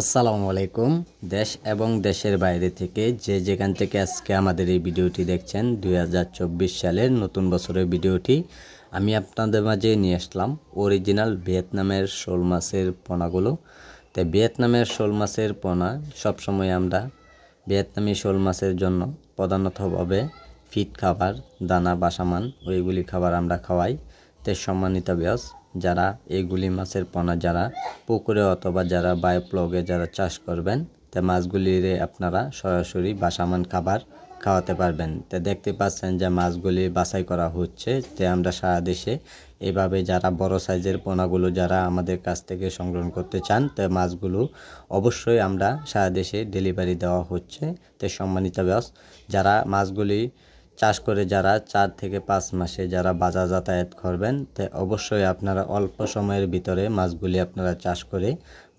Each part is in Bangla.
আসসালামু আলাইকুম। দেশ এবং দেশের বাইরে থেকে যেখান থেকে আজকে আমাদের এই ভিডিওটি দেখছেন 2024 সালের নতুন বছরের ভিডিওটি আমি আপনাদের মাঝে নিয়ে আসলাম অরিজিনাল ভিয়েতনামের শোল মাছের পোনাগুলো। তো ভিয়েতনামের শোল মাছের পোনা সবসময় আমরা ভিয়েতনামি শোল মাছের জন্য প্রধানতভাবে ফিড খাবার, দানা, বাসামান ওইগুলি খাবার আমরা খাওয়াই। তো সম্মানিত ভিউয়ার্স, যারা এইগুলি মাছের পোনা যারা পুকুরে অথবা যারা বায়োপ্লগে যারা চাষ করবেন, তে মাছগুলির আপনারা সরাসরি বাসামান খাবার খাওয়াতে পারবেন। তো দেখতে পাচ্ছেন যে মাছগুলি বাছাই করা হচ্ছে। তে আমরা সারা দেশে এভাবে যারা বড় সাইজের পোনাগুলো যারা আমাদের কাছ থেকে সংগ্রহ করতে চান, তো মাছগুলো অবশ্যই আমরা সারা দেশে ডেলিভারি দেওয়া হচ্ছে। তো সম্মানিত ভিউয়ার্স, যারা মাছগুলি চাষ করে যারা 4 থেকে 5 মাসে যারা বাজার যাতায়াত করবেন, তো অবশ্যই আপনারা অল্প সময়ের ভিতরে মাছগুলি আপনারা চাষ করে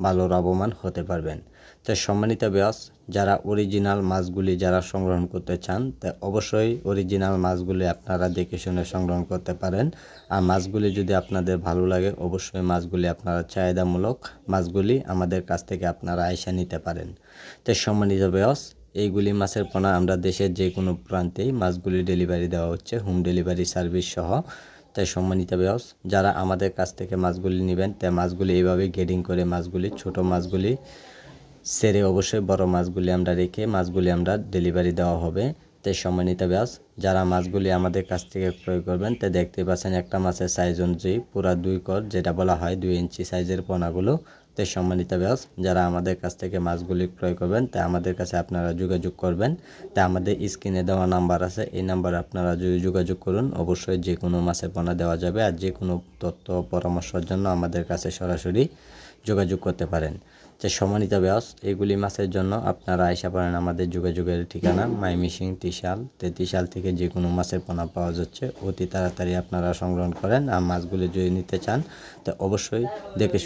ভালো লাভবান হতে পারবেন। তো সম্মানিত ভিউয়ার্স, যারা অরিজিনাল মাছগুলি যারা সংগ্রহ করতে চান, তো অবশ্যই অরিজিনাল মাছগুলি আপনারা দেখে শুনে সংগ্রহ করতে পারেন। আর মাছগুলি যদি আপনাদের ভালো লাগে, অবশ্যই মাছগুলি আপনারা চাহিদামূলক মাছগুলি আমাদের কাছ থেকে আপনারা আইসা নিতে পারেন। তো সম্মানিত ভিউয়ার্স, এইগুলি মাছের পোনা আমরা দেশের যে কোনো প্রান্তেই মাছগুলি ডেলিভারি দেওয়া হচ্ছে, হোম ডেলিভারি সার্ভিস সহ। তাই সম্মানিত ভিউয়ার্স, যারা আমাদের কাছ থেকে মাছগুলি নেবেন, তাই মাছগুলি এইভাবে গ্রেডিং করে মাছগুলি ছোট মাছগুলি সেরে অবশ্যই বড় মাছগুলি আমরা রেখে মাছগুলি আমরা ডেলিভারি দেওয়া হবে। তাই সম্মানিত ভিউয়ার্স, যারা মাছগুলি আমাদের কাছ থেকে ক্রয় করবেন, তা দেখতে পাচ্ছেন একটা মাছের সাইজ অনুযায়ী পুরা 2 কর যেটা বলা হয় 2 ইঞ্চি সাইজের পোনাগুলো। তাই সম্মানিত ভিউয়ার্স, যারা আমাদের কাছ থেকে মাছগুলি ক্রয় করবেন, তা আমাদের কাছে আপনারা যোগাযোগ করবেন। তা আমাদের স্ক্রিনে দেওয়া নাম্বার আছে, এই নাম্বারে আপনারা যদি যোগাযোগ করুন, অবশ্যই যে কোনো মাছের পোনা দেওয়া যাবে। আর যে কোনো তথ্য পরামর্শের জন্য আমাদের কাছে সরাসরি যোগাযোগ করতে পারেন। যে সম্মানিত ভিউয়ার্স, এইগুলি মাছের জন্য আপনারা আইসা পারেন আমাদের যোগাযোগের ঠিকানা ময়মনসিংহ ত্রিশাল। ত্রিশাল থেকে যে কোনো মাছের পোনা পাওয়া যাচ্ছে, অতি তাড়াতাড়ি আপনারা সংগ্রহ করেন। আর মাছগুলি যদি নিতে চান, তো অবশ্যই দেখে